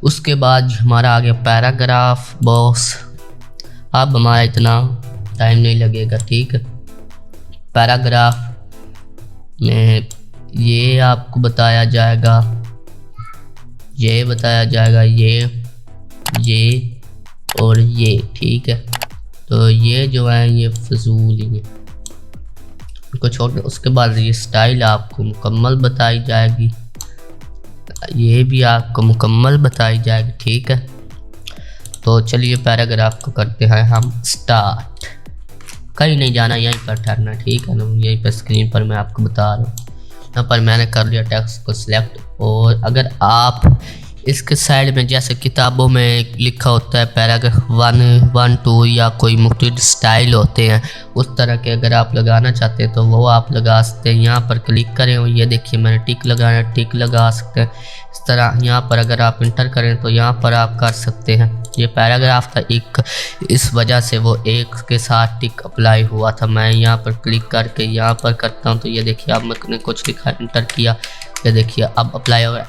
उसके बाद हमारा आ गया पैराग्राफ बॉक्स। अब हमारा इतना टाइम नहीं लगेगा, ठीक है। पैराग्राफ में ये आपको बताया जाएगा, ये बताया जाएगा, ये और ये, ठीक है। तो ये जो है ये फजूल ही है, इनको छोड़ के उसके बाद ये स्टाइल आपको मुकम्मल बताई जाएगी, ये भी आपको मुकम्मल बताई जाएगी, ठीक है। तो चलिए पैराग्राफ को करते हैं हम स्टार्ट। कहीं नहीं जाना, यहीं पर ठहरना, ठीक है ना। यहीं पर स्क्रीन पर मैं आपको बता रहा हूँ। यहाँ पर मैंने कर लिया टेक्स्ट को सिलेक्ट। और अगर आप इसके साइड में जैसे किताबों में लिखा होता है पैराग्राफ 1, 1, 2 या कोई मुख्तलिफ स्टाइल होते हैं, उस तरह के अगर आप लगाना चाहते हैं तो वो आप लगा सकते हैं। यहाँ पर क्लिक करें और ये देखिए मैंने टिक लगाया, टिक लगा सकते हैं इस तरह। यहाँ पर अगर आप इंटर करें तो यहाँ पर आप कर सकते हैं। ये पैराग्राफ था एक, इस वजह से वो एक के साथ टिक अप्लाई हुआ था। मैं यहाँ पर क्लिक करके यहाँ पर करता हूँ तो ये देखिए अब मैंने कुछ लिखा, इंटर किया, ये देखिए अब अप्लाई होगा।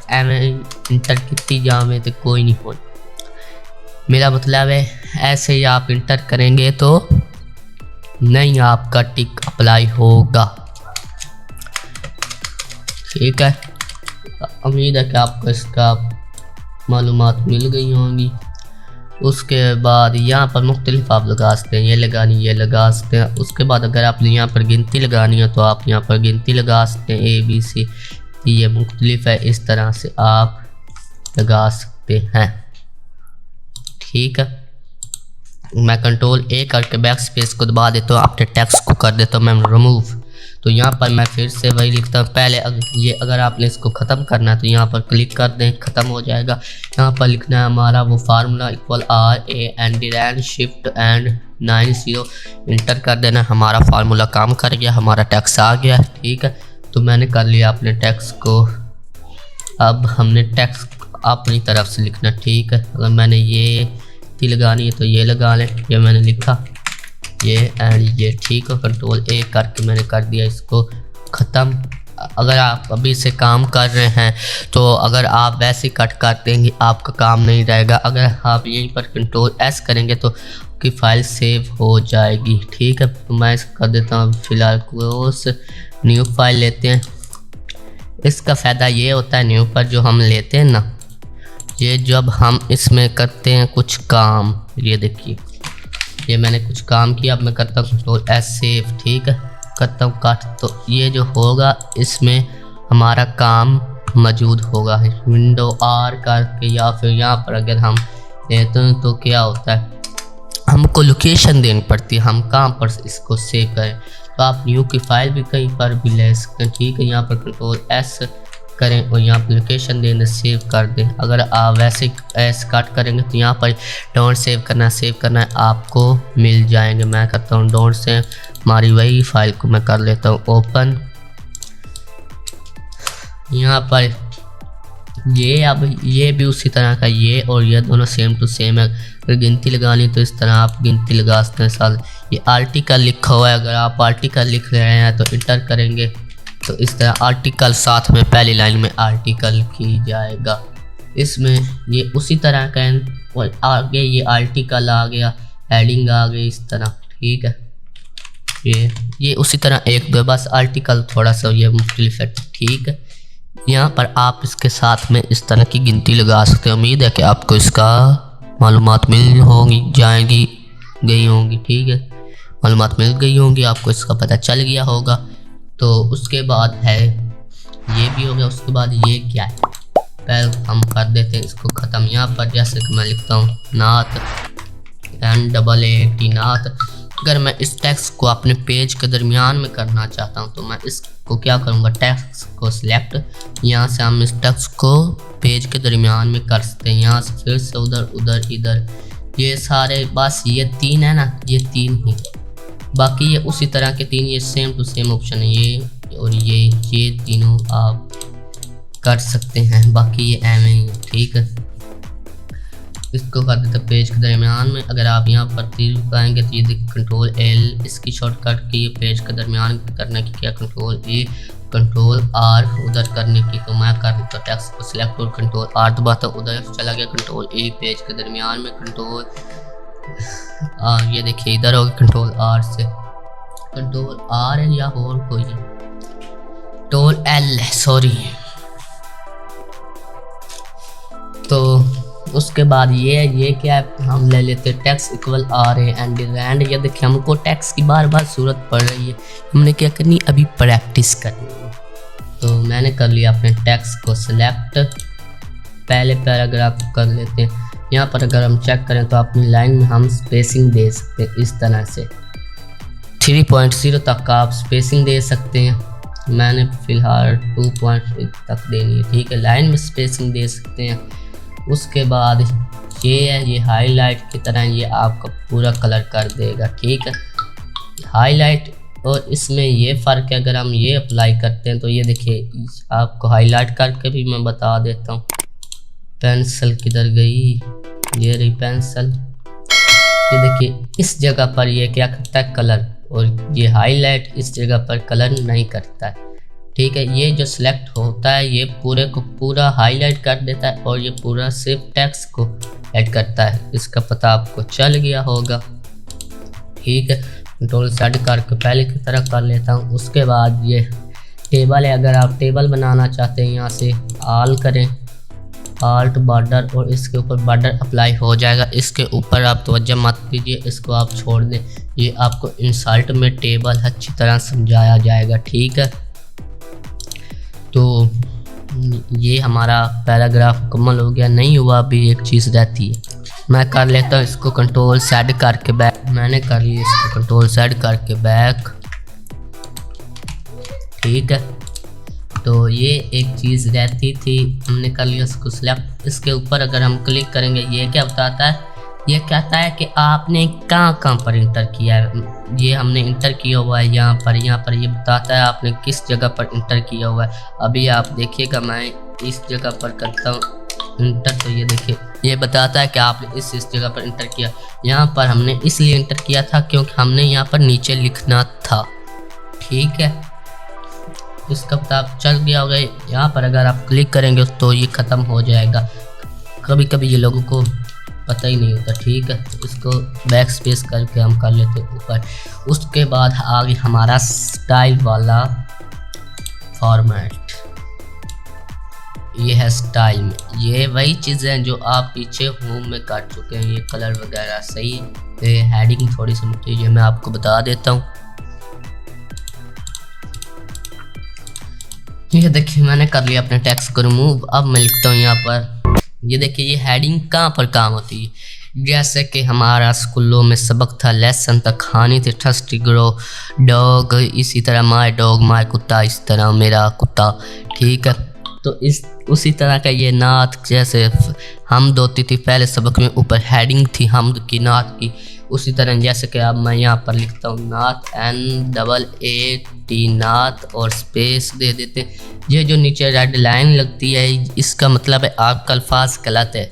इंटर कितनी जावे तो कोई नहीं हो, मेरा मतलब है ऐसे ही आप इंटर करेंगे तो नहीं आपका टिक अप्लाई होगा, ठीक है। उम्मीद है कि आपको इसका मालूमात मिल गई होंगी। उसके बाद यहाँ पर मुख्तलिफ आप लगा सकते हैं, ये लगानी, ये लगा सकते हैं। उसके बाद अगर आप यहाँ पर गिनती लगानी है तो आप यहाँ पर गिनती लगा सकते हैं, ABC, ये मुख्तलिफ है, इस तरह से आप लगा सकते हैं, ठीक है। मैं कंट्रोल A करके बैक स्पेस को दबा देता हूँ, अपने टेक्स्ट को कर देता हूँ मैं रिमूव। तो यहाँ पर मैं फिर से वही लिखता हूँ पहले। अगर आपने इसको ख़त्म करना है तो यहाँ पर क्लिक कर दें, ख़त्म हो जाएगा। यहाँ पर लिखना है हमारा वो formula equal RAND shift and 90, inter कर देना। हमारा फार्मूला काम कर गया, हमारा टेक्स्ट आ गया, ठीक है। तो मैंने कर लिया अपने टेक्स्ट को। अब हमने टेक्स्ट अपनी तरफ से लिखना, ठीक है। अगर मैंने ये लगानी है तो ये लगा लें, ये मैंने लिखा, ये एंड ये, ठीक है। कंट्रोल A करके मैंने कर दिया इसको ख़त्म। अगर आप अभी से काम कर रहे हैं तो अगर आप वैसे कट कर देंगे आपका काम नहीं रहेगा। अगर आप यहीं पर कंट्रोल S करेंगे तो आपकी फ़ाइल सेव हो जाएगी, ठीक है। तो मैं इसको कर देता हूँ फ़िलहाल क्लोज। न्यू फाइल लेते हैं। इसका फ़ायदा ये होता है न्यू पर जो हम लेते हैं ना, ये जब हम इसमें करते हैं कुछ काम, ये देखिए ये मैंने कुछ काम किया। अब मैं करता हूँ कंट्रोल S सेव, ठीक है, करता हूँ कट। तो ये जो होगा इसमें हमारा काम मौजूद होगा। विंडो R करके या फिर यहाँ पर अगर हम लेते हैं तो क्या होता है, हमको लोकेशन देनी पड़ती है, हम कहाँ पर इसको सेव करें। तो आप न्यू की फाइल भी कहीं पर भी ले सकते हैं, ठीक है। यहाँ पर कंट्रोल S करें और यहाँ पर लोकेशन देने सेव कर दें। अगर आप वैसे S कट करेंगे तो यहाँ पर डोंट सेव करना है आपको मिल जाएंगे। मैं करता हूँ डोंट सेव, हमारी वही फाइल को मैं कर लेता हूँ ओपन। यहाँ पर ये अब ये भी उसी तरह का, ये और ये दोनों सेम टू सेम है। अगर गिनती लगानी तो इस तरह आप गिनती लगा सकते हैं। साल ये आर्टिकल लिखा हुआ है, अगर आप आर्टिकल लिख रहे हैं तो इंटर करेंगे तो इस तरह आर्टिकल साथ में पहली लाइन में आर्टिकल की जाएगा। इसमें ये उसी तरह का और आगे ये आर्टिकल आ गया, हेडिंग आ गई इस तरह, ठीक है। ये उसी तरह एक दो बस आर्टिकल थोड़ा सा ये मुख्तलिफ है, ठीक है। यहाँ पर आप इसके साथ में इस तरह की गिनती लगा सकते हैं। उम्मीद है कि आपको इसका मालूमात मिल होंगी गई होंगी, ठीक है। मालूमात मिल गई होंगी, आपको इसका पता चल गया होगा। तो उसके बाद है ये भी हो गया। उसके बाद ये क्या है, पहले हम कर देते हैं इसको ख़त्म। यहाँ पर जैसे कि मैं लिखता हूँ नात NAAT नात। अगर मैं इस टेक्स्ट को अपने पेज के दरमियान में करना चाहता हूँ तो मैं इसको क्या करूँगा, टेक्स्ट को सिलेक्ट, यहाँ से हम इस टेक्स्ट को पेज के दरमियान में कर सकते हैं। यहाँ से फिर से उधर इधर, ये सारे बस ये 3 है ना, ये 3 ही, बाकी ये उसी तरह के 3, ये सेम टू सेम ऑप्शन है। ये और ये तीनों आप कर सकते हैं, बाकी ये एम ही, ठीक है। इसको कर देते पेज के दरमियान में। अगर आप यहाँ पर तीर लगाएंगे तो ये देखिए कंट्रोल L, इसकी शॉर्टकट की पेज के दरमियान करने की क्या, कंट्रोल A, कंट्रोल आर उधर करने की, तो मैं कर तो टेक्स्ट को सिलेक्ट और कंट्रोल आर दबाता हूँ, उधर चला गया कंट्रोल ए, पेज के दरमियान में कंट्रोल ये देखिए इधर हो गया कंट्रोल आर से, कंट्रोल आर है या और कोई कंट्रोल एल सॉरी। तो उसके बाद ये क्या है, हम ले लेते हैं टेक्स्ट इक्वल आर ए एंड रैंड। ये देखिए हमको टेक्स्ट की बार बार जरूरत पड़ रही है, हमने क्या करनी अभी प्रैक्टिस करनी है। तो मैंने कर लिया अपने टेक्स्ट को सिलेक्ट, पहले पैराग्राफ कर लेते हैं। यहाँ पर अगर हम चेक करें तो अपनी लाइन में हम स्पेसिंग दे सकते हैं इस तरह से 3.0 तक आप स्पेसिंग दे सकते हैं, मैंने फ़िलहाल 2.8 तक देनी है, ठीक है। लाइन में स्पेसिंग दे सकते हैं। उसके बाद ये है, ये हाईलाइट की तरह ये आपका पूरा कलर कर देगा, ठीक है। हाईलाइट और इसमें ये फ़र्क है, अगर हम ये अप्लाई करते हैं तो ये देखिए आपको हाईलाइट करके भी मैं बता देता हूँ। पेंसिल किधर गई, ये रही पेंसिल, ये देखिए इस जगह पर ये क्या करता है कलर, और ये हाईलाइट इस जगह पर कलर नहीं करता है, ठीक है। ये जो सिलेक्ट होता है ये पूरे को पूरा हाईलाइट कर देता है और ये पूरा सिर्फ टेक्स्ट को ऐड करता है, इसका पता आपको चल गया होगा, ठीक है। कंट्रोल सेट करके पहले की तरह कर लेता हूँ। उसके बाद ये टेबल है, अगर आप टेबल बनाना चाहते हैं यहाँ से आल करें, आल्ट बॉर्डर, और इसके ऊपर बॉर्डर अप्लाई हो जाएगा। इसके ऊपर आप तवज्जो मत दीजिए, इसको आप छोड़ दें, ये आपको इंसर्ट में टेबल अच्छी तरह समझाया जाएगा, ठीक है। तो ये हमारा पैराग्राफ मुकम्मल हो गया, नहीं हुआ अभी एक चीज़ रहती है, मैं कर लेता हूँ इसको कंट्रोल सेट करके बैक, मैंने कर लिया इसको कंट्रोल सेट करके बैक, ठीक है। तो ये एक चीज़ रहती थी, हमने कर लिया इसको सिलेक्ट। इसके ऊपर अगर हम क्लिक करेंगे ये क्या बताता है, ये कहता है कि आपने कहाँ पर इंटर किया है। ये हमने इंटर किया हुआ है यहाँ पर ये बताता है आपने किस जगह पर इंटर किया हुआ है। अभी आप देखिएगा मैं इस जगह पर करता हूँ इंटर, तो ये देखिए ये बताता है कि आपने इस जगह पर इंटर किया। यहाँ पर हमने इसलिए इंटर किया था क्योंकि हमने यहाँ पर नीचे लिखना था, ठीक है। इसका पता चल गया होगा। यहाँ पर अगर आप क्लिक करेंगे तो ये ख़त्म हो जाएगा, कभी कभी ये लोगों को पता ही नहीं होता, ठीक है। इसको बैक स्पेस करके हम कर लेते हैं ऊपर। उसके बाद आगे हमारा स्टाइल वाला फॉर्मेट, ये है स्टाइल में, ये वही चीज़ें जो आप पीछे होम में कर चुके हैं, ये कलर वगैरह सही है। हेडिंग थोड़ी सी मुश्किल है, मैं आपको बता देता हूँ। ये देखिए मैंने कर लिया अपने टेक्स्ट को रिमूव। अब मैं लिखता हूँ यहाँ पर, ये देखिए ये हेडिंग कहाँ पर काम होती है। जैसे कि हमारा स्कूलों में सबक था, लेसन था, कहानी थी थर्स्टी ग्रो डॉग, इसी तरह माय डॉग माय कुत्ता, इस तरह मेरा कुत्ता, ठीक है। तो इस उसी तरह का ये नात, जैसे हम होती थी पहले सबक में, ऊपर हेडिंग थी हमद की नात की, उसी तरह जैसे कि अब मैं यहाँ पर लिखता हूँ नात NAAT नात और स्पेस दे देते। ये जो नीचे रेड लाइन लगती है इसका मतलब है आपका अल्फाज गलत है।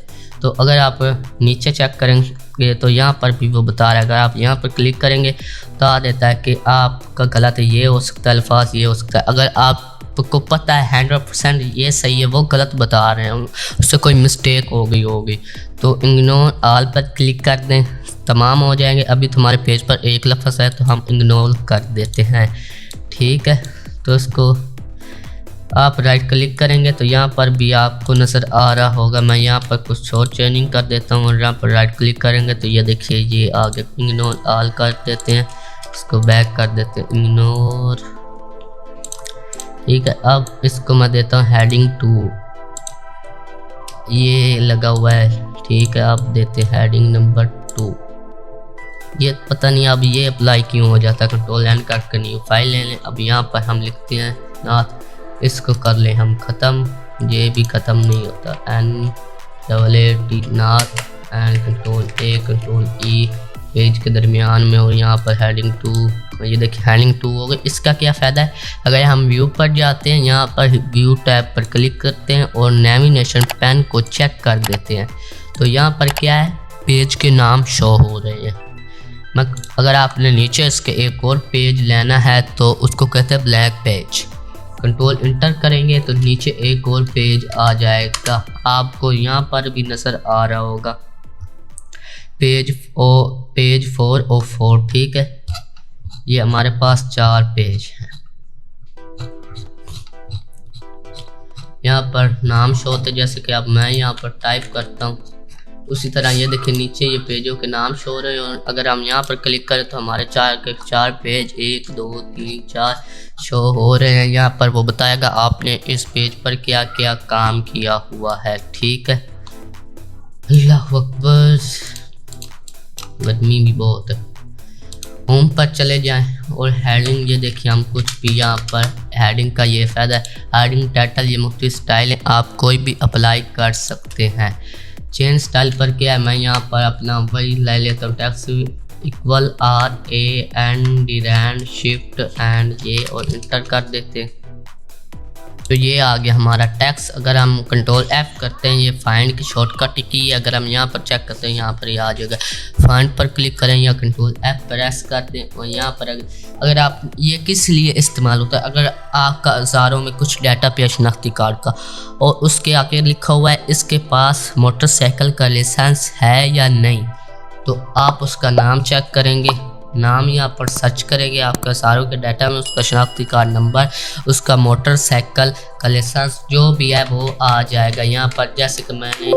तो अगर आप नीचे चेक करेंगे तो यहाँ पर भी वो बता रहा है, अगर आप यहाँ पर क्लिक करेंगे तो आ देता है कि आपका गलत है, ये हो सकता है अल्फाज, ये हो सकता है। अगर आपको पता है 100% ये सही है, वो गलत बता रहे हैं, उससे कोई मिस्टेक हो गई होगी, तो इग्नोर ऑल पर क्लिक कर दें, तमाम हो जाएंगे। अभी तुम्हारे पेज पर एक लफ्ज़ है तो हम इग्नोर कर देते हैं, ठीक है। तो इसको आप राइट क्लिक करेंगे तो यहाँ पर भी आपको नज़र आ रहा होगा। मैं यहाँ पर कुछ और चेंजिंग कर देता हूँ और यहाँ पर राइट क्लिक करेंगे तो ये देखिए ये आगे इग्नोर ऑल कर देते हैं, इसको बैक कर देते हैं इग्नोर, ठीक है। अब इसको मैं देता हूँ हेडिंग 2, ये लगा हुआ है, ठीक है। अब देते हैं हेडिंग नंबर 2, ये पता नहीं अब ये अप्लाई क्यों हो जाता है। कंट्रोल एन करके न्यू फाइल ले लें। अब यहाँ पर हम लिखते हैं नाथ, इसको कर लें हम ख़त्म, ये भी ख़त्म नहीं होता, NAAT Nath and control A control E page के दरमियान में, और यहाँ पर हेडिंग 2, ये देखिए हेडिंग 2 हो गई। इसका क्या फ़ायदा है, अगर हम व्यू पर जाते हैं, यहाँ पर व्यू टैब पर क्लिक करते हैं और नेविगेशन पेन को चेक कर देते हैं तो यहाँ पर क्या है, पेज के नाम शो हो रहे हैं। अगर आपने नीचे इसके एक और पेज लेना है तो उसको कहते हैं ब्लैक पेज, कंट्रोल इंटर करेंगे तो नीचे एक और पेज आ जाएगा, आपको यहाँ पर भी नज़र आ रहा होगा पेज 4 और 4। ठीक है, ये हमारे पास 4 पेज हैं। यहाँ पर नाम शो होते, जैसे कि अब मैं यहाँ पर टाइप करता हूँ, उसी तरह ये देखिए नीचे ये पेजों के नाम शो हो रहे हैं। और अगर हम यहाँ पर क्लिक करें तो हमारे 4 पेज 1 2 3 4 शो हो रहे हैं। यहाँ पर वो बताएगा आपने इस पेज पर क्या क्या काम किया हुआ है। ठीक है, अल्लाह अकबर, गर्मी भी बहुत है। होम पर चले जाएं और हेडिंग, ये देखिए हम कुछ भी यहाँ पर हेडिंग का ये फ़ायदा है, हेडिंग टाइटल ये मुख्तलिफ स्टाइल है, आप कोई भी अप्लाई कर सकते हैं। चेंज स्टाइल पर क्या है, मैं यहाँ पर अपना वही ले लेता हूँ, text equal RAND shift and ये और इंटर कर देते हैं तो ये आ गया हमारा टेक्स्ट। अगर हम कंट्रोल F करते हैं, ये फाइंड की शॉर्टकट की है, अगर हम यहाँ पर चेक करते हैं यहाँ पर ये आ जाएगा। फाइंड पर क्लिक करें या कंट्रोल F प्रेस कर दें और यहाँ पर अगर आप ये किस लिए इस्तेमाल होता है, अगर आपका हज़ारों में कुछ डाटा पे शनाख्ती कार्ड का और उसके आगे लिखा हुआ है इसके पास मोटरसाइकिल का लाइसेंस है या नहीं, तो आप उसका नाम चेक करेंगे, नाम यहाँ पर सर्च करेंगे, आपका सारों के डाटा में उसका शनाख्ती कार्ड नंबर, उसका मोटरसाइकिल का लाइसेंस जो भी है वो आ जाएगा यहाँ पर। जैसे कि मैंने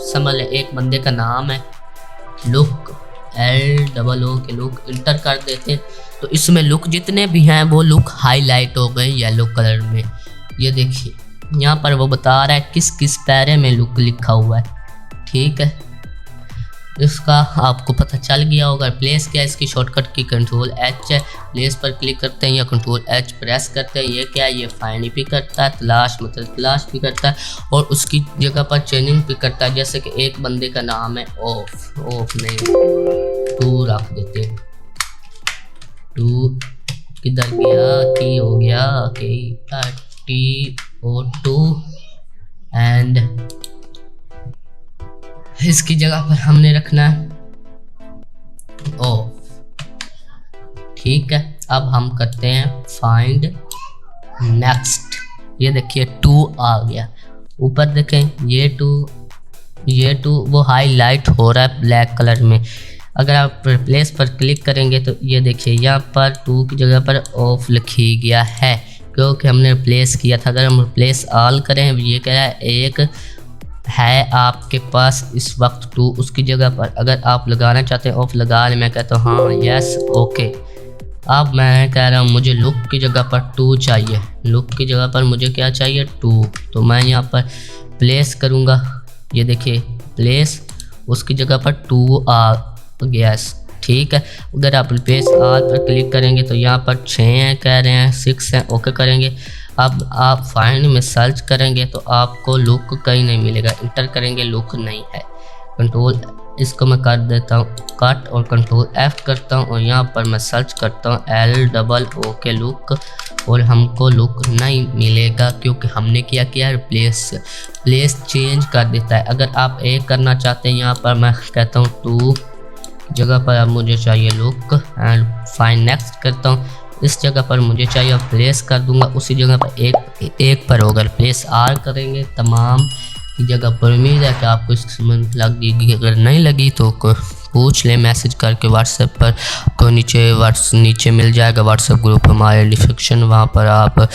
समझ लें एक बंदे का नाम है लुक, LOO के लुक, इंटर कर देते तो इसमें लुक जितने भी हैं वो लुक हाईलाइट हो गए येलो कलर में। ये देखिए यहाँ पर वो बता रहा है किस किस पैरे में लुक लिखा हुआ है। ठीक है, इसका आपको पता चल गया होगा। प्लेस क्या है, इसकी शॉर्टकट की कंट्रोल H है, प्लेस पर क्लिक करते हैं या कंट्रोल H प्रेस करते हैं। ये क्या है, ये फाइंड भी करता है, तलाश मतलब तलाश भी करता है और उसकी जगह पर चेंजिंग भी करता है। जैसे कि एक बंदे का नाम है ऑफ नहीं 2 रख देते हैं, 2 किधर गया, की हो गया T और 2 एंड इसकी जगह पर हमने रखना है ऑफ। ठीक है, अब हम करते हैं फाइंड नेक्स्ट। ये देखिए 2 आ गया, ऊपर देखें ये 2 वो हाईलाइट हो रहा है ब्लैक कलर में। अगर आप रिप्लेस पर क्लिक करेंगे तो ये देखिए यहाँ पर 2 की जगह पर ऑफ लिखी गया है क्योंकि हमने रिप्लेस किया था। अगर हम रिप्लेस ऑल करें, ये कह रहा है एक है आपके पास इस वक्त 2, उसकी जगह पर अगर आप लगाना चाहते हैं ऑफ लगा लें। मैं कहता हूँ हाँ यस ओके। अब मैं कह रहा हूँ मुझे लुक की जगह पर 2 चाहिए, लुक की जगह पर मुझे क्या चाहिए 2, तो मैं यहाँ पर प्लेस करूँगा। ये देखिए प्लेस, उसकी जगह पर 2 आ गया। ठीक है, अगर आप रिप्लेस ऑल पर क्लिक करेंगे तो यहाँ पर 6 हैं कह रहे हैं, 6 हैं, ओके करेंगे। अब आप फाइंड में सर्च करेंगे तो आपको लुक कहीं नहीं मिलेगा, इंटर करेंगे लुक नहीं है। कंट्रोल इसको मैं कर देता हूँ कट और कंट्रोल F करता हूँ और यहाँ पर मैं सर्च करता हूँ LOO के लुक और हमको लुक नहीं मिलेगा क्योंकि हमने किया प्लेस चेंज कर देता है। अगर आप एक करना चाहते हैं, यहाँ पर मैं कहता हूँ 2 जगह पर अब मुझे चाहिए लुक एंड फाइंड नेक्स्ट करता हूँ, इस जगह पर मुझे चाहिए प्लेस कर दूंगा, उसी जगह पर एक पर होगा प्लेस आर करेंगे तमाम की जगह पर। उम्मीद है कि आपको समझ लगेगी, अगर नहीं लगी तो पूछ ले मैसेज करके व्हाट्सएप पर, तो नीचे मिल जाएगा व्हाट्सएप ग्रुप हमारे डिस्क्रिप्शन, वहाँ पर आप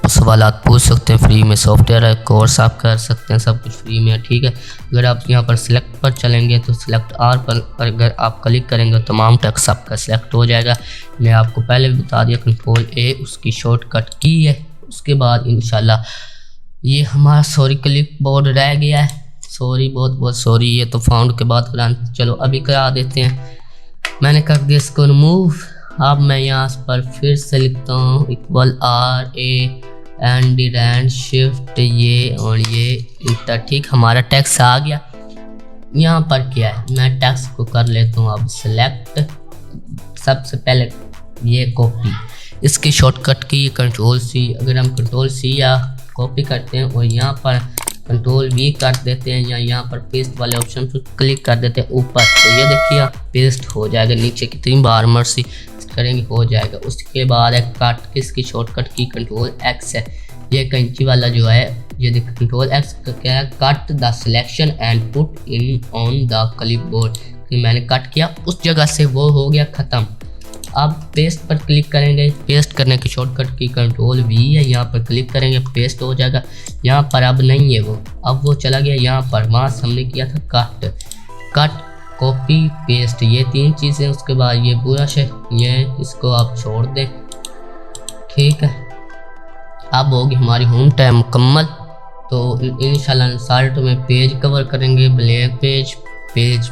सवालात पूछ सकते हैं। फ्री में सॉफ्टवेयर है, कोर्स आप कर सकते हैं, सब कुछ फ्री में है। ठीक है, अगर आप यहाँ पर सिलेक्ट पर चलेंगे तो सिलेक्ट आर पर अगर आप क्लिक करेंगे तो तमाम टेक्स्ट आपका सिलेक्ट हो जाएगा। मैं आपको पहले भी बता दिया कंट्रोल A उसकी शॉर्टकट की है। उसके बाद इंशाल्लाह ये हमारा सॉरी क्लिक बोर्ड रह गया है, सॉरी बहुत सॉरी, ये तो फाउंड के बाद करा, चलो अभी करा देते हैं। मैंने कर दिया इसको रिमूव। अब मैं यहाँ पर फिर से लिखता हूँ इक्वल RAND शिफ्ट ये और ये इंटर। ठीक, हमारा टेक्स्ट आ गया। यहाँ पर क्या है, मैं टेक्स्ट को कर लेता हूँ अब सिलेक्ट। सबसे पहले ये कॉपी, इसकी शॉर्टकट की कंट्रोल C। अगर हम कंट्रोल C या कॉपी करते हैं और यहाँ पर कंट्रोल V कर देते हैं या यहाँ पर पेस्ट वाले ऑप्शन पर क्लिक कर देते हैं ऊपर, तो ये देखिए पेस्ट हो जाएगा। नीचे कितनी बार मर्जी करेंगे हो जाएगा। उसके बाद है कट, इसकी शॉर्टकट की कंट्रोल एक्स है, ये कैंची वाला जो है ये कंट्रोल एक्स का क्या है, cut the selection and put in on the clipboard, कि मैंने कट किया उस जगह से वो हो गया ख़त्म। अब पेस्ट पर क्लिक करेंगे, पेस्ट करने की शॉर्टकट की कंट्रोल वी है, यहाँ पर क्लिक करेंगे पेस्ट हो जाएगा। यहाँ पर अब नहीं है वो, अब वो चला गया यहाँ पर, वहाँ से हमने किया था कट कॉपी पेस्ट, ये 3 चीज़ें। उसके बाद ये ब्रश है, ये इसको आप छोड़ दें, ठीक है। अब होगी हमारी होम टैब मुकम्मल। तो इंशाल्लाह साल्ट में पेज कवर करेंगे, ब्लैक पेज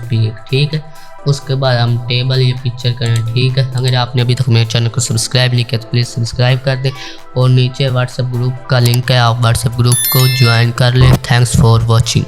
पिक, ठीक है। उसके बाद हम टेबल या पिक्चर करें, ठीक है। अगर आपने अभी तक मेरे चैनल को सब्सक्राइब नहीं किया तो प्लीज़ सब्सक्राइब कर दें, और नीचे व्हाट्सएप ग्रुप का लिंक है, आप व्हाट्सएप ग्रुप को ज्वाइन कर लें। Thanks for watching.